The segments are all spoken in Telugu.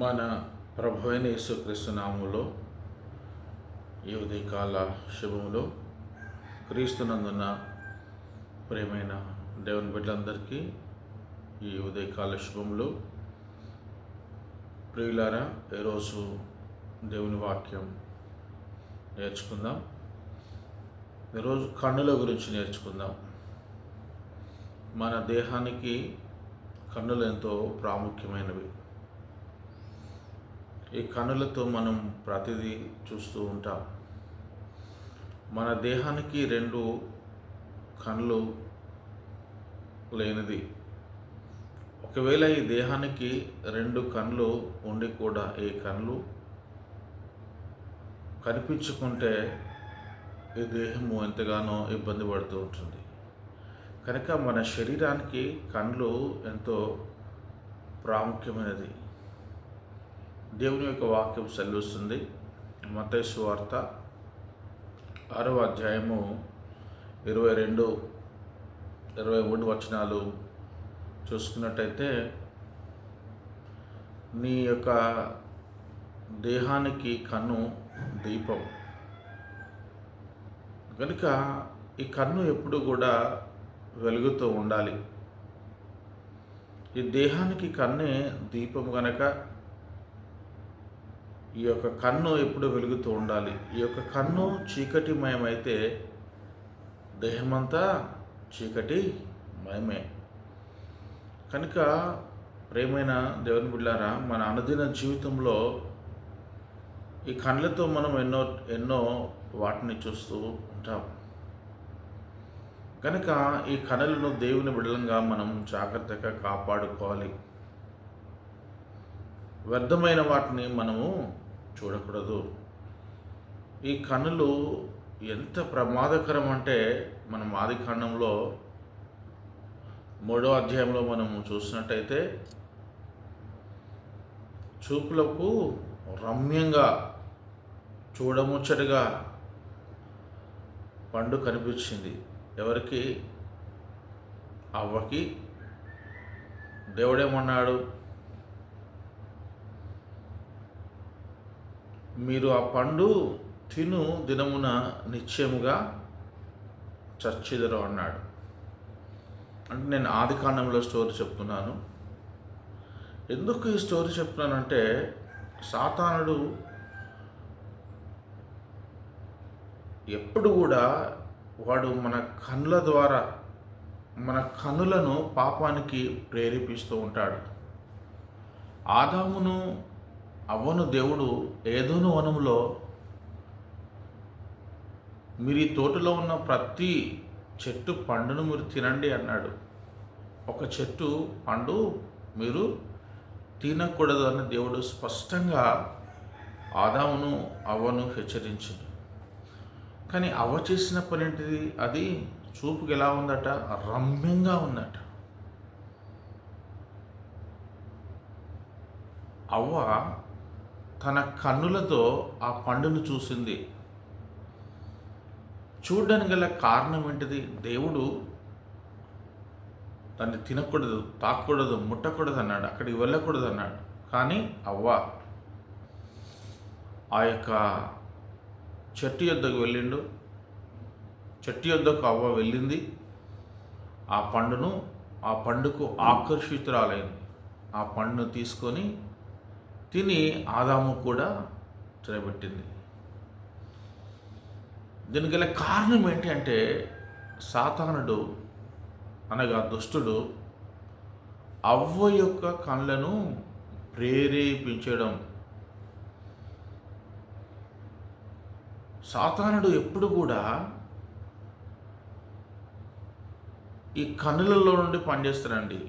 మన ప్రభు అయిన యేసుక్రీస్తు నామములో ఈ ఉదయకాల శుభములో క్రీస్తునందున ప్రియమైన దేవుని బిడ్డలందరికీ ఈ ఉదయకాల శుభములు. ప్రియులారా, ఈరోజు దేవుని వాక్యం నేర్చుకుందాం. ఈరోజు కన్నుల గురించి నేర్చుకుందాం. మన దేహానికి కన్నులు ఎంతో ప్రాముఖ్యమైనవి. ఈ కన్నులతో మనం ప్రతిదీ చూస్తూ ఉంటాం. మన దేహానికి రెండు కన్నులు లేనిది. ఒకవేళ ఈ దేహానికి రెండు కన్నులు ఉండి కూడా ఈ కన్నులు కనిపించుకుంటే ఈ దేహము ఎంతగానో ఇబ్బంది పడుతూ ఉంటుంది. కనుక మన శరీరానికి కన్నులు ఎంతో ప్రాముఖ్యమైనది. దేవుని యొక్క వాక్యం సెలవిస్తుంది. మత్తయి సువార్త 6వ అధ్యాయము 22, 23 వచనాలు చూసుకున్నట్టయితే, నీ యొక్క దేహానికి కన్ను దీపం. కనుక ఈ కన్ను ఎప్పుడు కూడా వెలుగుతూ ఉండాలి. ఈ దేహానికి కన్నే దీపం కనుక ఈ యొక్క కన్ను ఎప్పుడు వెలుగుతూ ఉండాలి. ఈ యొక్క కన్ను చీకటిమయమైతే దేహమంతా చీకటిమయమే. కనుక ప్రియమైన దేవుని బిడ్డలారా, మన అనుదిన జీవితంలో ఈ కళ్ళతో మనం ఎన్నో వాటిని చూస్తూ ఉంటాం. కనుక ఈ కన్నులను దేవుని బిడ్డలంగా మనం జాగ్రత్తగా కాపాడుకోవాలి. వ్యర్థమైన వాటిని మనము చూడకూడదు. ఈ కన్నులు ఎంత ప్రమాదకరం అంటే, మనం ఆదికాండంలో 3వ అధ్యాయంలో మనము చూసినట్టయితే, చూపులకు రమ్యంగా చూడముచ్చటగా పండు కనిపించింది. ఎవరికి? అవ్వకి. దేవుడేమన్నాడు? మీరు ఆ పండు తిను దినమున నిశ్చయముగా చచ్చెదరు అన్నాడు. అంటే నేను ఆదికాండంలో స్టోరీ చెప్తున్నాను. ఎందుకు ఈ స్టోరీ చెప్తున్నానంటే, సాతానుడు ఎప్పుడు కూడా వాడు మన కన్నుల ద్వారా మన కన్నులను పాపానికి ప్రేరేపిస్తూ ఉంటాడు. ఆదామును అవ్వను దేవుడు ఏదోను వనంలో, మీరు ఈ తోటలో ఉన్న ప్రతి చెట్టు పండును మీరు తినండి అన్నాడు. ఒక చెట్టు పండు మీరు తినకూడదు అని దేవుడు స్పష్టంగా ఆదామును అవ్వను హెచ్చరించింది. కానీ అవ్వ చేసిన పని ఏంటిది? అది చూపుకి ఎలా ఉందట? రమ్యంగా ఉందట. అవ్వ తన కన్నులతో ఆ పండును చూసింది. చూడడానికి గల కారణం ఏంటిది? దేవుడు దాన్ని తినకూడదు, తాకూడదు, ముట్టకూడదు అన్నాడు, అక్కడికి వెళ్ళకూడదు అన్నాడు. కానీ అవ్వ ఆ యొక్క చెట్టు యొద్దకు వెళ్ళిండు. చెట్టు యొద్దకు అవ్వ వెళ్ళింది. ఆ పండుకు ఆకర్షితురాలైంది. ఆ పండును తీసుకొని తిని ఆదాము కూడా తినబెట్టింది. దీనికి గల కారణం ఏంటి అంటే, సాతానుడు అనగా దుష్టుడు అవ్వ యొక్క కళ్ళను ప్రేరేపించడం. సాతానుడు ఎప్పుడు కూడా ఈ కన్నులలో నుండి పనిచేస్తాడండి.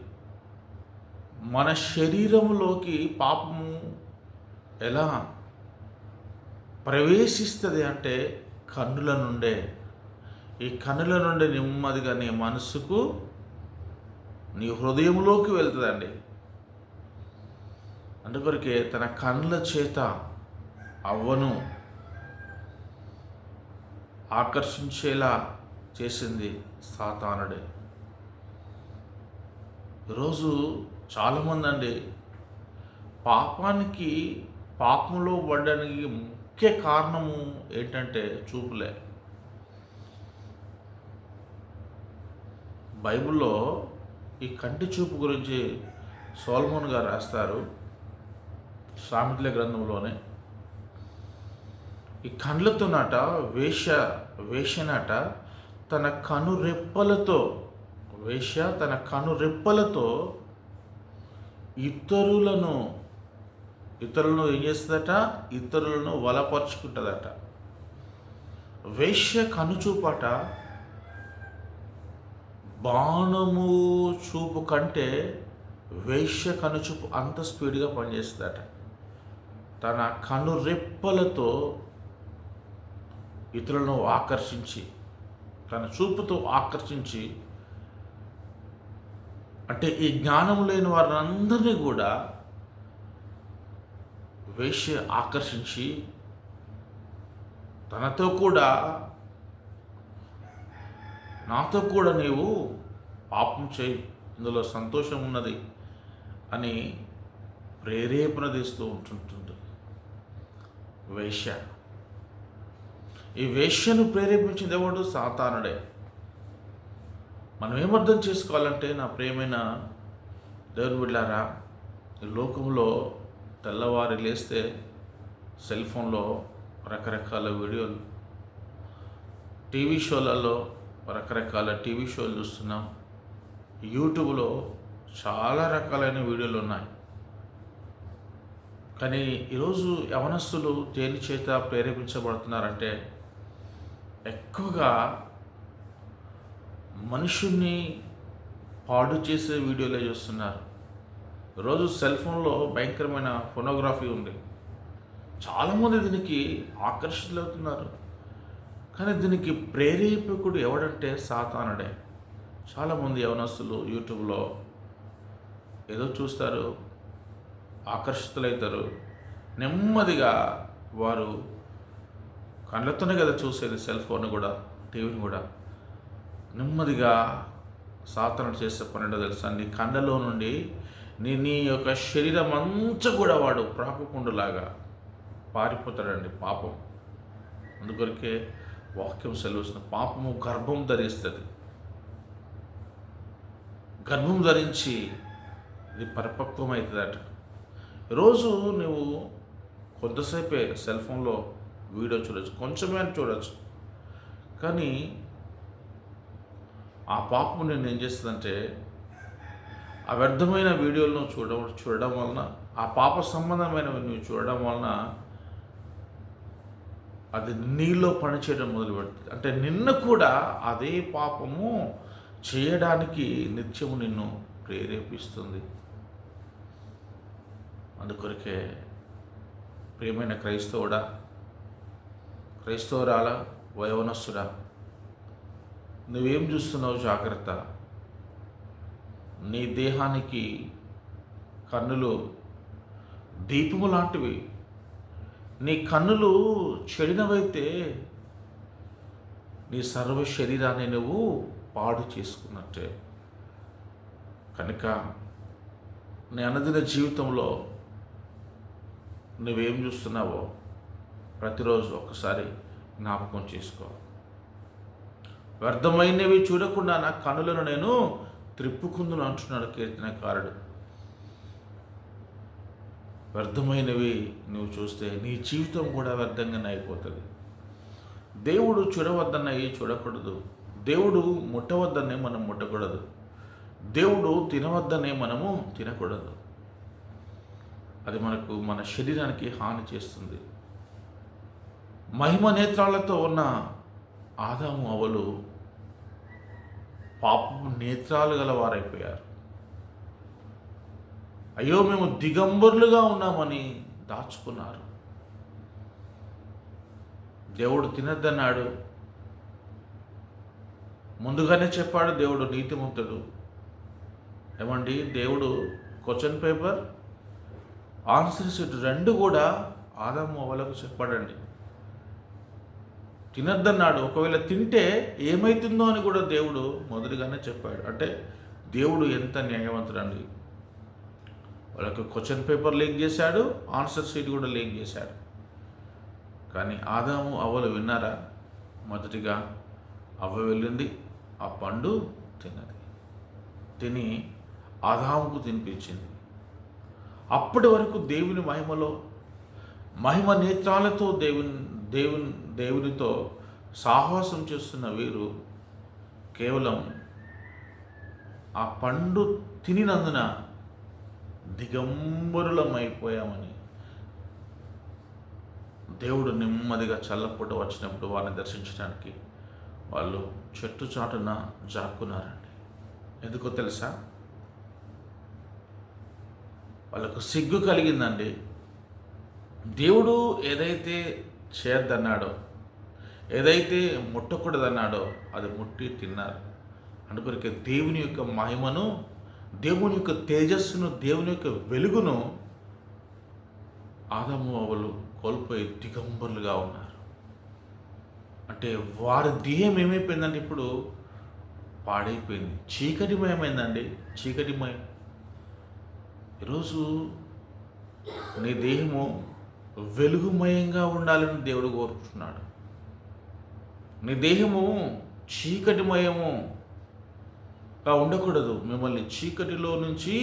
మన శరీరంలోకి పాపము ఎలా ప్రవేశిస్తుంది అంటే కన్నుల నుండే. ఈ కన్నుల నుండి నెమ్మదిగా నీ మనసుకు, నీ హృదయంలోకి వెళ్తుందండి. అందుకొరకే తన కన్నుల చేత అవ్వను ఆకర్షించేలా చేసింది సాతానుడే. ఈరోజు చాలామంది అండి పాపానికి పాపంలో పడడానికి ముఖ్య కారణము ఏంటంటే చూపులే. బైబిల్లో ఈ కంటి చూపు గురించి సొలొమోను గారు రాస్తారు సామెతల గ్రంథంలోనే. ఈ కండ్లతోనట వేశ్యనట తన కనురెప్పలతో తన కనురెప్పలతో ఇతరులను ఏం చేస్తుందట? ఇతరులను వలపరుచుకుంటుందట. వేశ్య కనుచూపట బాణము చూపు కంటే వేశ్య కనుచూపు అంత స్పీడ్గా పనిచేస్తుందట. తన కనురెప్పలతో ఇతరులను ఆకర్షించి, తన చూపుతో ఆకర్షించి, అంటే ఈ జ్ఞానం లేని వారందరినీ కూడా వేశ్య ఆకర్షించి తనతో కూడా, నాతో కూడా నీవు పాపం చేయి, ఇందులో సంతోషం ఉన్నది అని ప్రేరేపణ తీస్తూ ఉంటుంటుంది వేశ్య. ఈ వేశ్యను ప్రేరేపించింది ఎవడు? సాతానుడే. మనం ఏమర్థం చేసుకోవాలంటే, నా ప్రియమైన దేవుని బిడ్డలారా, ఈ లోకంలో తెల్లవారి లేస్తే సెల్ ఫోన్లో రకరకాల వీడియోలు, టీవీ షోలలో రకరకాల టీవీ షోలు చూస్తున్నాం. యూట్యూబ్లో చాలా రకాలైన వీడియోలు ఉన్నాయి. కానీ ఈరోజు యవనస్తులు దేని చేత ప్రేరేపించబడుతున్నారంటే, ఎక్కువగా మనుషుల్ని పాడు చేసే వీడియోలే చూస్తున్నారు. రోజు సెల్ ఫోన్లో భయంకరమైన ఫోనోగ్రఫీ ఉంది. చాలామంది దీనికి ఆకర్షితులవుతున్నారు. కానీ దీనికి ప్రేరేపకుడు ఎవడంటే సాతానుడే. చాలామంది యవనస్తులు యూట్యూబ్లో ఏదో చూస్తారు, ఆకర్షితులవుతారు. నెమ్మదిగా వారు కళ్ళతోనే కదా చూసేది, సెల్ ఫోన్ కూడా, టీవీని కూడా. నెమ్మదిగా సాతానుడు చేసే పన్నెండో తెలుసా? నీ కళ్ళలో నుండి నీ యొక్క శరీరం అంతా కూడా వాడు ప్రాకుకుండులాగా పారిపోతాడండి పాపం. అందుకొరకే వాక్యం సెలవుస్తుంది, పాపము గర్భం ధరిస్తుంది. గర్భం ధరించి ఇది పరిపక్వం అవుతుందట. రోజు నువ్వు కొంతసేపే సెల్ ఫోన్లో వీడియో చూడవచ్చు, కొంచెమే చూడవచ్చు. కానీ ఆ పాపం నేను ఏం చేస్తుందంటే, ఆ వ్యర్థమైన వీడియోలను చూడడం వలన, ఆ పాప సంబంధమైనవి నువ్వు చూడడం వలన అది నీలో పనిచేయడం మొదలు పెడుతుంది. అంటే నిన్ను కూడా అదే పాపము చేయడానికి నిత్యము నిన్ను ప్రేరేపిస్తుంది. అందుకొరకే ప్రియమైన క్రైస్తవురాలా, యవనస్తుడా, నువ్వేం చూస్తున్నావు? జాగ్రత్త. నీ దేహానికి కన్నులు దీపము లాంటివి. నీ కన్నులు చెడినవైతే నీ సర్వ శరీరాన్ని నువ్వు పాడు చేసుకున్నట్టే. కనుక నీ అనుదిన జీవితంలో నువ్వేం చూస్తున్నావో ప్రతిరోజు ఒక్కసారి జ్ఞాపకం చేసుకో. వ్యర్థమైనవి చూడకుండా నా కన్నులను నేను త్రిప్పుకుందును అంటున్నాడు కీర్తనకారుడు. వ్యర్థమైనవి నువ్వు చూస్తే నీ జీవితం కూడా వ్యర్థంగానే అయిపోతుంది. దేవుడు చూడవద్దన్నవి చూడకూడదు. దేవుడు ముట్టవద్దనే మనం ముట్టకూడదు. దేవుడు తినవద్దనే మనము తినకూడదు. అది మన శరీరానికి హాని చేస్తుంది. మహిమ నేత్రాలతో ఉన్న ఆదాము అవ్వలు పాపము నేత్రాలు గల వారైపోయారు. అయ్యో మేము దిగంబరులుగా ఉన్నామని దాచుకున్నారు. దేవుడు తినద్దన్నాడు, ముందుగానే చెప్పాడు. దేవుడు నీతిమంతుడు. ఏమండి, దేవుడు క్వశ్చన్ పేపర్, ఆన్సర్ షీట్ రెండు కూడా ఆదాము అవ్వలకు చెప్పాడండి. తినద్దన్నాడు, ఒకవేళ తింటే ఏమవుతుందో అని కూడా దేవుడు మొదటిగానే చెప్పాడు. అంటే దేవుడు ఎంత న్యాయవంతుడండి. వాళ్ళకి క్వశ్చన్ పేపర్ లీక్ చేశాడు, ఆన్సర్ షీట్ కూడా లీక్ చేశాడు. కానీ ఆదాము అవ్వలు విన్నారా? మొదటిగా అవ్వ వెళ్ళింది, ఆ పండు తిన్నది, తిని ఆదాముకు తినిపించింది. అప్పటి వరకు దేవుని మహిమలో, మహిమ నేత్రాలతో దేవునితో సాహసం చేస్తున్న వీరు కేవలం ఆ పండు తినినందున దిగంబరులమైపోయామని దేవుడు నెమ్మదిగా చల్లపూట వచ్చినప్పుడు వారిని దర్శించడానికి వాళ్ళు చెట్టు చాటున జాక్కున్నారండి. ఎందుకో తెలుసా? వాళ్ళకు సిగ్గు కలిగిందండి. దేవుడు ఏదైతే చేయొద్దన్నాడో, ఏదైతే ముట్టకూడదన్నాడో అది ముట్టి తిన్నారు. అందుకొరకే దేవుని యొక్క మహిమను, దేవుని యొక్క తేజస్సును, దేవుని యొక్క వెలుగును ఆదాము అవ్వలు కోల్పోయి దిగంబరులుగా ఉన్నారు. అంటే వారి దేహం ఏమైపోయిందంటే ఇప్పుడు పాడైపోయింది, చీకటిమయమైందండి, చీకటిమయం. ఈరోజు నీ దేహము వెలుగుమయంగా ఉండాలని దేవుడు కోరుకుంటున్నాడు. నీ దేహము చీకటిమయముగా ఉండకూడదు. మిమ్మల్ని చీకటిలో నుంచి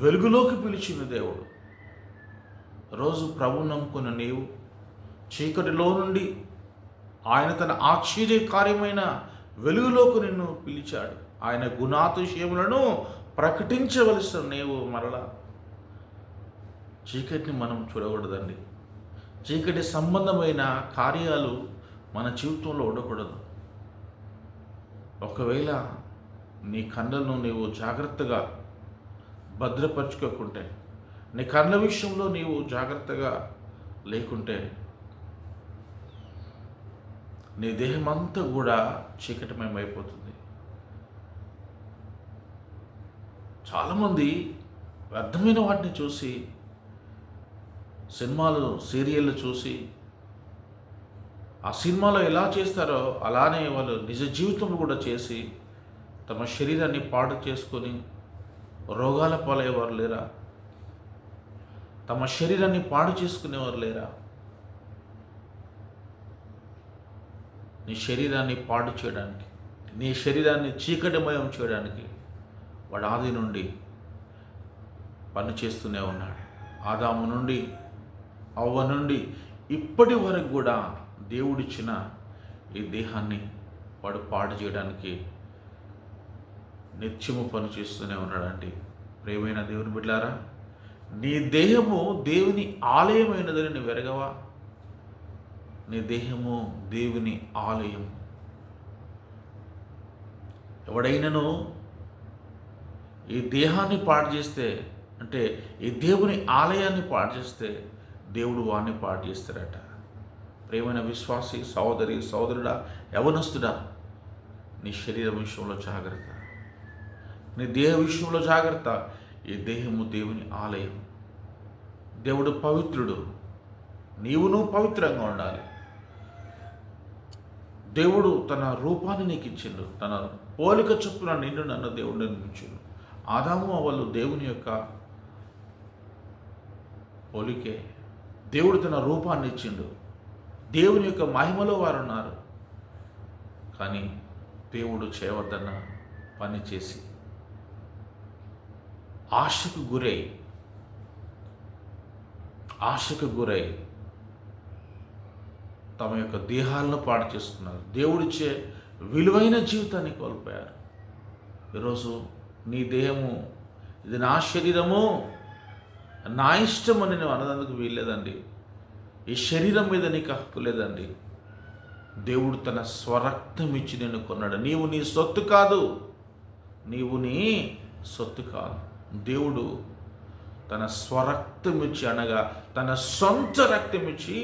వెలుగులోకి పిలిచిన దేవుడు. రోజు ప్రభువు నమ్ముకున్న నీవు చీకటిలో నుండి ఆయన తన ఆశ్చర్యకార్యమైన వెలుగులోకి నిన్ను పిలిచాడు. ఆయన గుణాతిశయములను ప్రకటించవలసిన నీవు మరలా చీకటిని మనం చూడకూడదండి. చీకటి సంబంధమైన కార్యాలు మన జీవితంలో ఉండకూడదు. ఒకవేళ నీ కళ్ళను నీవు జాగ్రత్తగా భద్రపరచుకోకుంటే, నీ కళ్ళ విషయంలో నీవు జాగ్రత్తగా లేకుంటే నీ దేహం అంతా కూడా చీకటిమయమైపోతుంది. చాలామంది వ్యర్థమైన వాటిని చూసి, సినిమాలు సీరియళ్ళు చూసి, ఆ సినిమాలో ఎలా చేస్తారో అలానే వాళ్ళు నిజ జీవితం కూడా చేసి తమ శరీరాన్ని పాడు చేసుకొని రోగాల పాలయ్యేవారు లేరా? తమ శరీరాన్ని పాడు చేసుకునేవారు లేరా? నీ శరీరాన్ని పాడు చేయడానికి, నీ శరీరాన్ని చీకటిమయం చేయడానికి వాడు ఆది నుండి పని చేస్తూనే ఉన్నాడు. ఆదాము నుండి, అవ్వ నుండి ఇప్పటి వరకు కూడా దేవుడిచ్చిన ఈ దేహాన్ని వాడు పాడు చేయడానికి నిత్యము పని చేస్తూనే ఉన్నాడండి. ప్రియమైన దేవుని బిడ్డలారా, నీ దేహము దేవుని ఆలయమైనదని నువ్వు ఎరగవా? నీ దేహము దేవుని ఆలయం. ఎవడైనాను ఈ దేహాన్ని పాడు చేస్తే, అంటే ఈ దేవుని ఆలయాన్ని పాడు చేస్తే దేవుడు వాడిని పాడు చేస్తారట. ప్రేమైన విశ్వాసి, సహోదరి, సహోదరుడా, యవనస్తుడా, నీ శరీరం విషయంలో జాగ్రత్త, నీ దేహ విషయంలో జాగ్రత్త. ఈ దేహము దేవుని ఆలయం. దేవుడు పవిత్రుడు, నీవును పవిత్రంగా ఉండాలి. దేవుడు తన రూపాన్ని నీకు ఇచ్చిండు, తన పోలిక చొప్పున నిన్ను నన్ను దేవుడు నిర్మించిండు. ఆదాము అవ్వలు దేవుని యొక్క పోలికే. దేవుడు తన రూపాన్ని ఇచ్చిండు, దేవుని యొక్క మహిమలో వారు ఉన్నారు. కానీ దేవుడు చేయవద్దన్న పని చేసి ఆశకు గురై తమ యొక్క దేహాలను పాడు చేసుకున్నారు. దేవుడిచ్చే విలువైన జీవితాన్ని కోల్పోయారు. ఈరోజు నీ దేహము ఇది నా శరీరము, నా ఇష్టం అని నేను అన్నదందుకు వీల్లేదండి. ఈ శరీరం మీద నీకు హక్కు లేదండి. దేవుడు తన స్వరక్తం ఇచ్చి నిన్ను కొన్నాడు. నీవు నీ సొత్తు కాదు, నీవు నీ సొత్తు కాదు. దేవుడు తన స్వరక్తం ఇచ్చి, అనగా తన సొంత రక్తం ఇచ్చి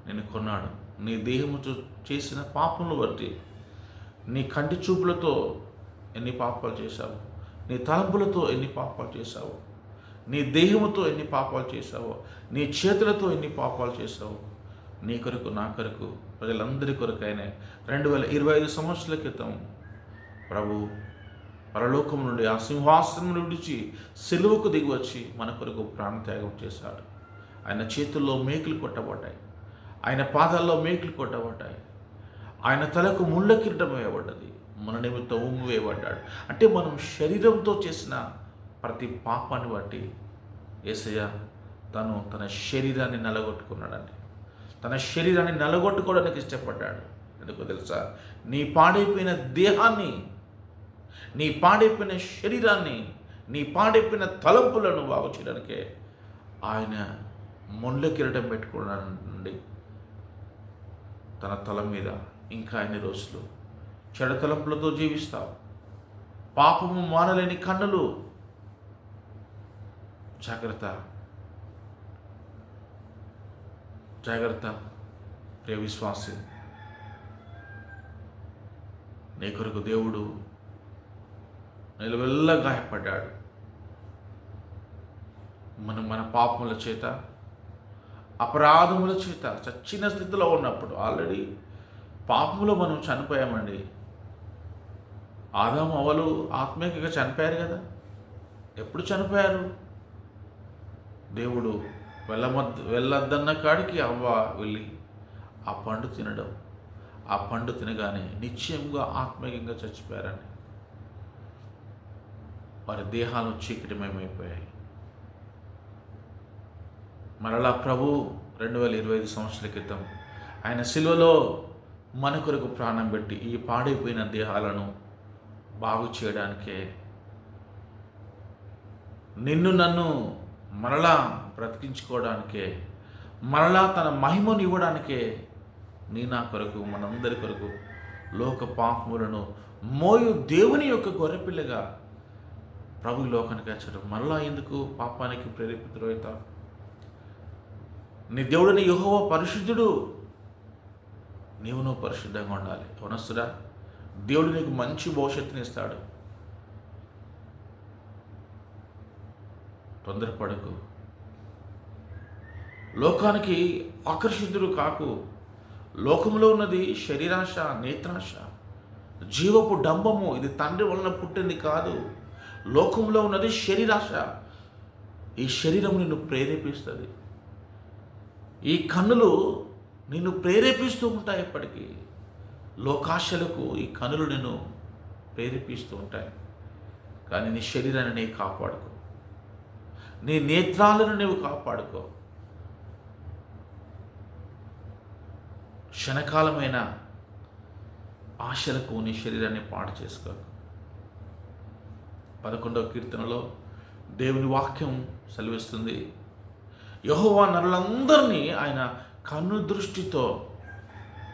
నేను కొన్నాడు. నీ దేహము చేసిన పాపములు బట్టి, నీ కంటి చూపులతో ఎన్ని పాపాలు చేశావు, నీ తలంపులతో ఎన్ని పాపాలు చేశావు, నీ దేహముతో ఎన్ని పాపాలు చేశావో, నీ చేతులతో ఎన్ని పాపాలు చేశావు. నీ కొరకు, నా కొరకు, ప్రజలందరి కొరకైనా 2025 సంవత్సరాల క్రితం ప్రభు పరలోకం నుండి ఆ సింహాసనం విడిచి సిలువకు దిగి వచ్చి మన కొరకు ప్రాణత్యాగం చేశాడు. ఆయన చేతుల్లో మేకులు కొట్టబడ్డాయి, ఆయన పాదాల్లో మేకులు కొట్టబడ్డాయి, ఆయన తలకు ముళ్ళ కిరీటం వేయబడ్డది, మన నిమిత్తం ఉమ్ము వేయబడ్డాడు. అంటే మనం శరీరంతో చేసిన ప్రతి పాపాన్ని బట్టి యేసయ్య తన శరీరాన్ని నలగొట్టుకున్నాడండి. తన శరీరాన్ని నలగొట్టుకోవడానికి ఇష్టపడ్డాడు. ఎందుకో తెలుసా? నీ పాడైపోయిన దేహాన్ని, నీ పాడైపోయిన శరీరాన్ని, నీ పాడైపోయిన తలంపులను బాగు చేయడానికే ఆయన ముళ్ళ కిరీటం పెట్టుకున్నాడండి తన తల మీద. ఇంకా అన్ని రోజులు చెడ తలంపులతో జీవిస్తావు, పాపము మానలేని కన్నులు. జాగ్రత్త, జాగ్రత్త ప్రియ విశ్వాసి. నీ కొరకు దేవుడు నిలువెల్ల గాయపడ్డాడు. మన పాపముల చేత, అపరాధముల చేత చచ్చిన స్థితిలో ఉన్నప్పుడు, ఆల్రెడీ పాపములో మనం చనిపోయామండి. ఆదాము అవ్వలు ఆత్మీయంగా చనిపోయారు కదా. ఎప్పుడు చనిపోయారు? దేవుడు వెళ్ళొద్దన్న కాడికి అవ్వ వెళ్ళి ఆ పండు తినడం, ఆ పండు తినగానే నిశ్చయంగా ఆత్మీయంగా చచ్చిపోయారని. వారి దేహాలు చీకటిమయమైపోయాయి. మరలా ప్రభు 2025 సంవత్సరాల క్రితం ఆయన శిలువలో మన కొరకు ప్రాణం పెట్టి ఈ పాడైపోయిన దేహాలను బాగు చేయడానికే, నిన్ను నన్ను మరలా బ్రతికించుకోవడానికే, మరలా తన మహిమను ఇవ్వడానికే నా కొరకు, మనందరి కొరకు లోక పాపములను మోయు దేవుని యొక్క గొర్రెపిల్లగా ప్రభు లోకానికి వచ్చాడు. మరలా ఎందుకు పాపానికి ప్రేరేపితుడవుతావు? నీ దేవుడిని యెహోవా పరిశుద్ధుడు, నువ్వు పరిశుద్ధంగా ఉండాలి. అవునస్తుడా, దేవుడు నీకు మంచి భవిష్యత్తుని ఇస్తాడు. తొందరపడకు, లోకానికి ఆకర్షితుడు కాకు. లోకంలో ఉన్నది శరీరాశ, నేత్రాశ, జీవపు డంబము. ఇది తండ్రి వలన పుట్టింది కాదు. లోకంలో ఉన్నది శరీరాశ. ఈ శరీరం నిన్ను ప్రేరేపిస్తుంది. ఈ కన్నులు నిన్ను ప్రేరేపిస్తూ ఉంటాయి. ఎప్పటికీ లోకాశలకు ఈ కన్నులు నిన్ను ప్రేరేపిస్తూ ఉంటాయి. కానీ నీ శరీరాన్ని నీవు కాపాడుకో, నీ నేత్రాలను నీవు కాపాడుకో. క్షణకాలమైన ఆశలకు నీ శరీరాన్ని పాడు చేసుకో. 11వ కీర్తనలో దేవుని వాక్యం సెలవిస్తుంది, యెహోవా నరులందరినీ ఆయన కన్ను దృష్టితో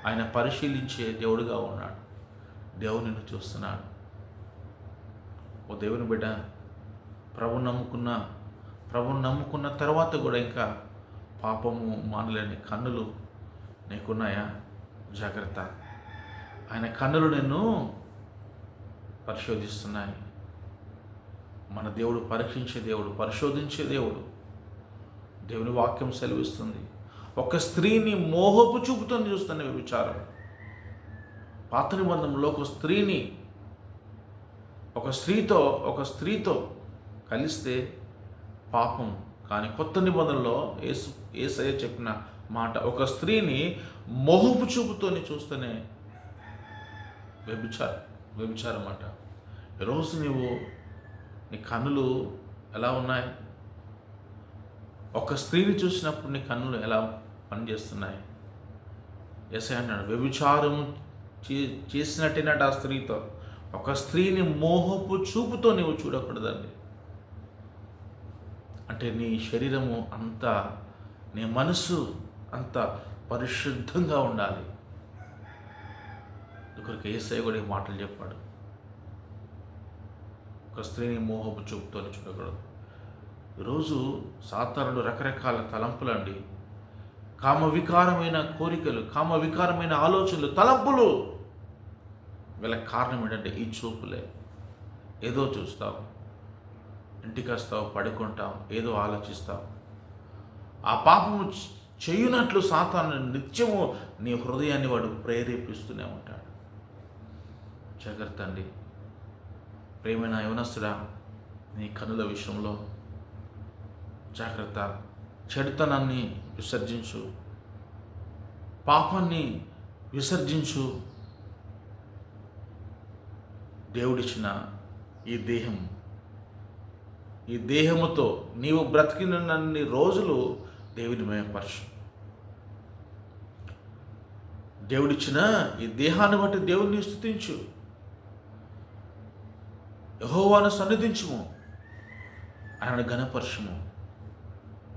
ఆయన పరిశీలించే దేవుడుగా ఉన్నాడు. దేవుడు నిన్ను చూస్తున్నాడు. ఓ దేవుని బిడ్డ, ప్రభుని నమ్ముకున్న తర్వాత కూడా ఇంకా పాపము మానలేని కన్నులు నీకున్నాయా? జాగ్రత్త. ఆయన కన్నులు నిన్ను పరిశోధిస్తున్నాయి. మన దేవుడు పరీక్షించే దేవుడు, పరిశోధించే దేవుడు. దేవుని వాక్యం సెలవిస్తుంది, ఒక స్త్రీని మోహపు చూపుతో చూస్తున్న వ్యభిచారం. పాత నిబంధనలో ఒక స్త్రీతో కలిస్తే పాపం. కానీ కొత్త నిబంధనలో యేసయ్య చెప్పిన మాట, ఒక స్త్రీని మోహపు చూపుతోని చూస్తేనే వ్యభిచారం అంట. ఈరోజు నీ కన్నులు ఎలా ఉన్నాయి? ఒక స్త్రీని చూసినప్పుడు నీ కన్నులు ఎలా పనిచేస్తున్నాయి? యేసయ్య అన్నాడు, వ్యభిచారం చేసినట్టేనట ఆ స్త్రీతో. ఒక స్త్రీని మోహపు చూపుతో నీవు చూడకూడదండి. అంటే నీ శరీరము అంత, నీ మనసు అంత పరిశుద్ధంగా ఉండాలి. ఒకరికి యేసయ్య కూడా ఈ మాటలు చెప్పాడు, ఒక స్త్రీని మోహపు చూపుతో చూడకూడదు. ఈరోజు సాతానుడు రకరకాల తలంపులండి, కామవికారమైన కోరికలు, కామవికారమైన ఆలోచనలు, తలంపులు. వీళ్ళకి కారణం ఏంటంటే ఈ చూపులే. ఏదో చూస్తావు, ఇంటికి వస్తావు, పడుకుంటావు, ఏదో ఆలోచిస్తావు. ఆ పాపము చేయునట్లు సాతాను నిత్యము నీ హృదయాన్ని వాడు ప్రేరేపిస్తూనే ఉంటాడు. జాగ్రత్త అండి. ప్రేమైన యవనస్తుడా, నీ కనుల విషయంలో జాగ్రత్త. చెడుతనాన్ని విసర్జించు, పాపాన్ని విసర్జించు. దేవుడిచ్చిన ఈ దేహముతో నీవు బ్రతికినన్ని రోజులు దేవుని మహిమపరచు. దేవుడిచ్చిన ఈ దేహాన్ని బట్టి దేవుడిని స్తుతించు, యెహోవాను సన్నిధించుము, ఆయనను ఘనపరచుము.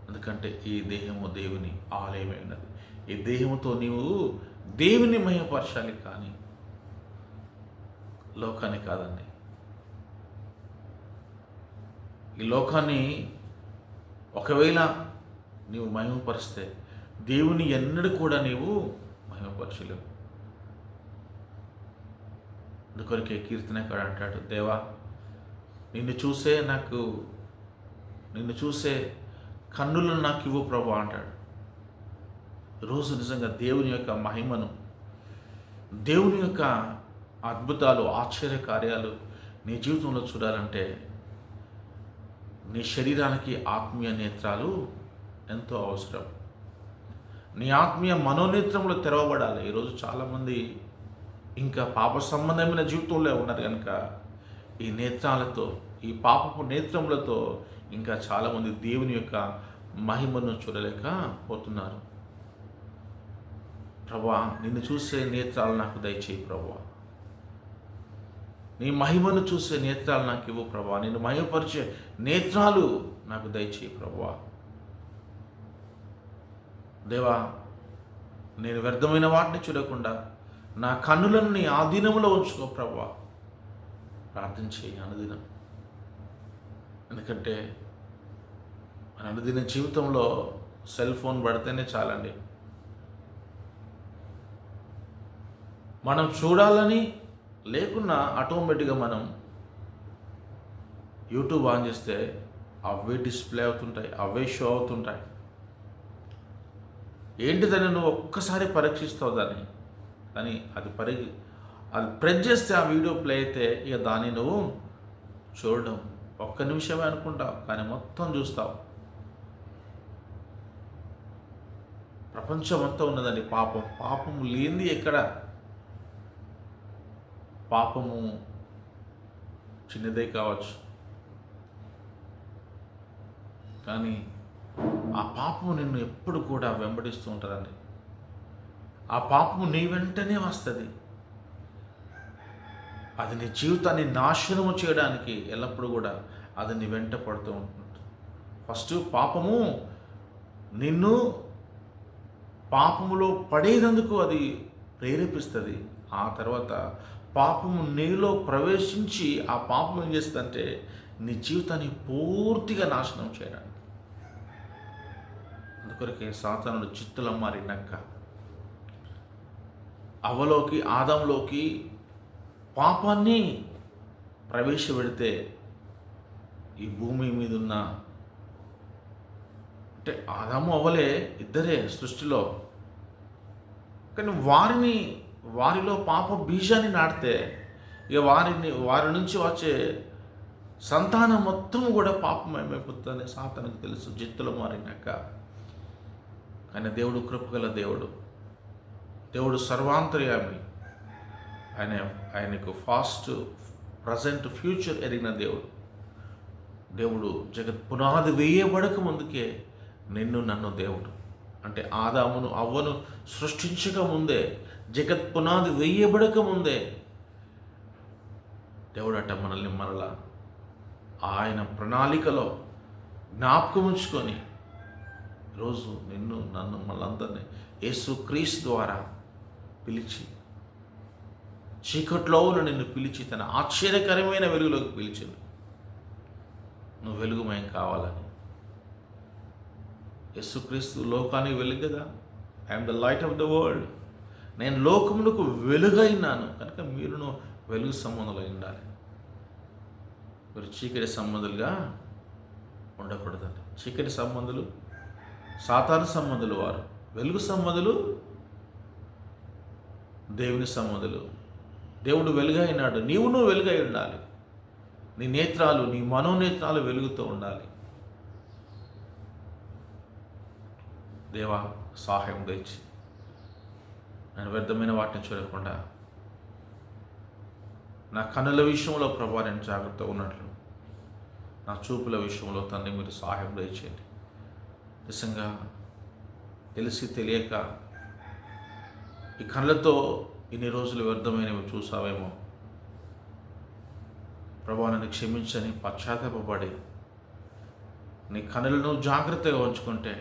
ఎందుకంటే ఈ దేహము దేవుని ఆలయమైనది. ఈ దేహముతో నీవు దేవుని మహిమపరచాలి, కానీ లోకాన్ని కాదండి. ఈ లోకాన్ని ఒకవేళ నీవు మహిమపరిస్తే దేవుని ఎన్నడూ కూడా నీవు మహిమపరచలేవు. అందుకొరకే కీర్తనకాడు అంటాడు, దేవా నిన్ను చూసే కన్నులను నాకు ఇవ్వు ప్రభు అంటాడు. రోజు నిజంగా దేవుని యొక్క మహిమను, దేవుని యొక్క అద్భుతాలు, ఆశ్చర్య కార్యాలు నీ జీవితంలో చూడాలంటే నీ శరీరానికి ఆత్మీయ నేత్రాలు ఎంతో అవసరం. నీ ఆత్మీయ మనోనేత్రములు తెరవబడాలి. ఈరోజు చాలామంది ఇంకా పాప సంబంధమైన జీవితంలో ఉన్నారు కనుక ఈ నేత్రాలతో, ఈ పాపపు నేత్రములతో ఇంకా చాలామంది దేవుని యొక్క మహిమను చూడలేకపోతున్నారు. ప్రభువా నిన్ను చూసే నేత్రాలు నాకు దయచేయి ప్రభువా. నీ మహిమను చూసే నేత్రాలు నాకు ఇవ్వు ప్రభువా. నిన్ను మహిమపరిచే నేత్రాలు నాకు దయచేయి ప్రభువా. దేవా నేను వ్యర్థమైన వాటిని చూడకుండా నా కన్నులను నీ ఆధీనంలో ఉంచుకో ప్రభువా. ప్రార్థన చేయి అనుదినం. ఎందుకంటే మన అనుదిన జీవితంలో సెల్ ఫోన్ పడితేనే చాలండి. మనం చూడాలని లేకున్నా ఆటోమేటిక్గా మనం యూట్యూబ్ ఆన్ చేస్తే అవే డిస్ప్లే అవుతుంటాయి, అవే షో అవుతుంటాయి. ఏంటిదని నువ్వు ఒక్కసారి పరీక్షిస్తావు దాన్ని, కానీ అది ప్రెస్ చేస్తే ఆ వీడియో ప్లే అయితే ఇక దాన్ని నువ్వు చూడడం ఒక్క నిమిషమే అనుకుంటావు, కానీ మొత్తం చూస్తావు. ప్రపంచం మొత్తం ఉన్నదండి పాపం లేనిది ఎక్కడ? పాపము చిన్నదే కావచ్చు, కానీ ఆ పాపము నిన్ను ఎప్పుడు కూడా వెంబడిస్తూ ఉంటుందండి. ఆ పాపము నీ వెంటనే వస్తుంది. అది నీ జీవితాన్ని నాశనము చేయడానికి ఎల్లప్పుడూ కూడా అది నీ వెంట పడుతూ ఉంటుంది. ఫస్ట్ పాపము నిన్ను పాపములో పడేందుకు అది ప్రేరేపిస్తుంది. ఆ తర్వాత పాపము నీలో ప్రవేశించి ఆ పాపం ఏం చేస్తుందంటే నీ జీవితాన్ని పూర్తిగా నాశనం చేయడానికి. అందుకొరకే సాతానుడు చిత్తుల మారి నక్క అవ్వలోకి, ఆదంలోకి పాపాన్ని ప్రవేశపెడితే ఈ భూమి మీద ఉన్న, అంటే ఆదాము అవ్వలే ఇద్దరే సృష్టిలో, కానీ వారిలో పాప బీజాన్ని నాటితే ఇక వారి నుంచి వచ్చే సంతానం మొత్తం కూడా పాపమయమైపోతుందని సాతానుకు తెలుసు, జిత్తులు మారినాక. కానీ దేవుడు కృపగల దేవుడు సర్వాంతర్యామి. ఆయనకు ఫాస్ట్, ప్రజెంట్, ఫ్యూచర్ ఎరిగిన దేవుడు జగత్ పునాది వేయబడక ముందుకే నిన్ను నన్ను దేవుడు, అంటే ఆదామును అవ్వను సృష్టించక ముందే, జగత్ పునాది వేయబడక ముందే దేవుడట మనల్ని మరలా ఆయన ప్రణాళికలో జ్ఞాపకం ఉంచుకొని ఈరోజు నిన్ను నన్ను మనందరినీ యేసుక్రీస్తు ద్వారా పిలిచి, చీకట్లో నిన్ను పిలిచి తన ఆశ్చర్యకరమైన వెలుగులోకి పిలిచింది. నువ్వు వెలుగుమయం కావాలని. యేసుక్రీస్తు లోకానికి వెలుగు కదా. I'm the light of the world. నేను లోకమునకు వెలుగైనాను కనుక మీరును వెలుగు సంబంధులు ఉండాలి. మీరు చీకటి సంబంధులుగా ఉండకూడదండి. చీకటి సంబంధులు సాతాను సంబంధులు వారు, వెలుగు సంబంధులు దేవుని సంబంధులు. దేవుడు వెలుగైనాడు, నువ్వు వెలుగై ఉండాలి. నీ నేత్రాలు, నీ మనోనేత్రాలు వెలుగుతూ ఉండాలి. దేవా, సహాయం తెచ్చి నేను వ్యర్థమైన వాటిని చూడకుండా నా కన్నుల విషయంలో ప్రభా నేను జాగ్రత్తగా ఉన్నట్లు, నా చూపుల విషయంలో తండ్రి మీరు సహాయం దయచేయండి. నిజంగా తెలిసి తెలియక ఈ కళ్ళతో ఇన్ని రోజులు వ్యర్థమైనవి చూసావేమో ప్రభా, నన్ను క్షమించని పశ్చాత్తాపపడి నీ కన్నులను జాగ్రత్తగా ఉంచుకుంటే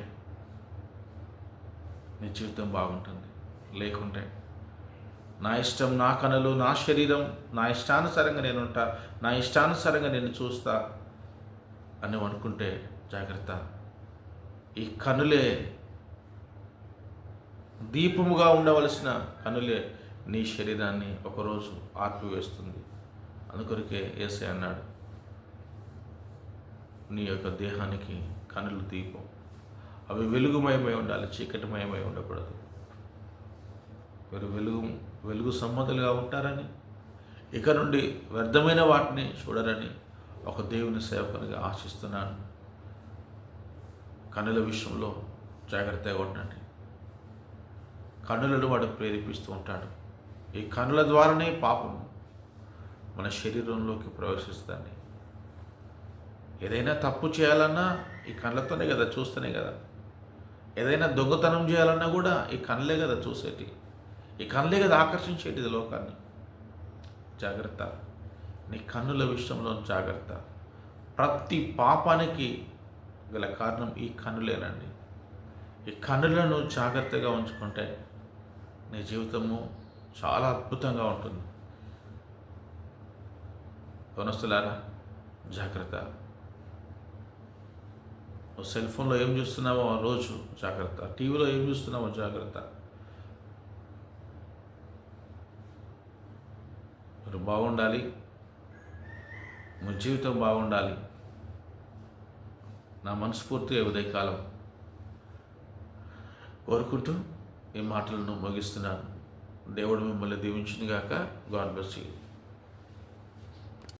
నీ జీవితం బాగుంటుంది. లేకుంటే నా ఇష్టం, నా కనులు, నా శరీరం, నా ఇష్టానుసారంగా నేను ఉంటా, నా ఇష్టానుసారంగా నేను చూస్తా అని అనుకుంటే జాగ్రత్త. ఈ కనులే దీపముగా ఉండవలసిన కనులే నీ శరీరాన్ని ఒకరోజు ఆర్పివేస్తుంది. అందుకొరకే యేసయ్య అన్నాడు, నీ యొక్క దేహానికి కనులు దీపం, అవి వెలుగుమయమై ఉండాలి, చీకటిమయమై ఉండకూడదు. మీరు వెలుగు సంబంధులుగా ఉంటారని, ఇక నుండి వ్యర్థమైన వాటిని చూడరని ఒక దేవుని సేవకునిగా ఆశిస్తున్నాను. కన్నుల విషయంలో జాగ్రత్తగా ఉండండి. కన్నులను వాడు ప్రేరేపిస్తూ ఉంటాడు. ఈ కన్నుల ద్వారానే పాపం మన శరీరంలోకి ప్రవేశిస్తుంది. ఏదైనా తప్పు చేయాలన్నా ఈ కళ్ళతోనే కదా, చూస్తేనే కదా. ఏదైనా దొంగతనం చేయాలన్నా కూడా ఈ కళ్ళే కదా చూసేటి, ఈ కళ్ళే కదా ఆకర్షించేటిది లోకాన్ని. జాగ్రత్త, నీ కన్నుల విషయంలో జాగ్రత్త. ప్రతి పాపానికి గల కారణం ఈ కన్నులేనండి. ఈ కన్నులను జాగ్రత్తగా ఉంచుకుంటే నీ జీవితము చాలా అద్భుతంగా ఉంటుంది. యవనస్తులారా, జాగ్రత్త. నువ్వు సెల్ ఫోన్లో ఏం చూస్తున్నావో ఆ రోజు జాగ్రత్త, టీవీలో ఏం చూస్తున్నావో జాగ్రత్త. మీరు బాగుండాలి, మీ జీవితం బాగుండాలి. నా మనస్ఫూర్తిగా ఉదయకాలం కోరుకుంటూ ఈ మాటలను ముగిస్తున్నాను. దేవుడు మిమ్మల్ని దీవించును గాక. God bless you.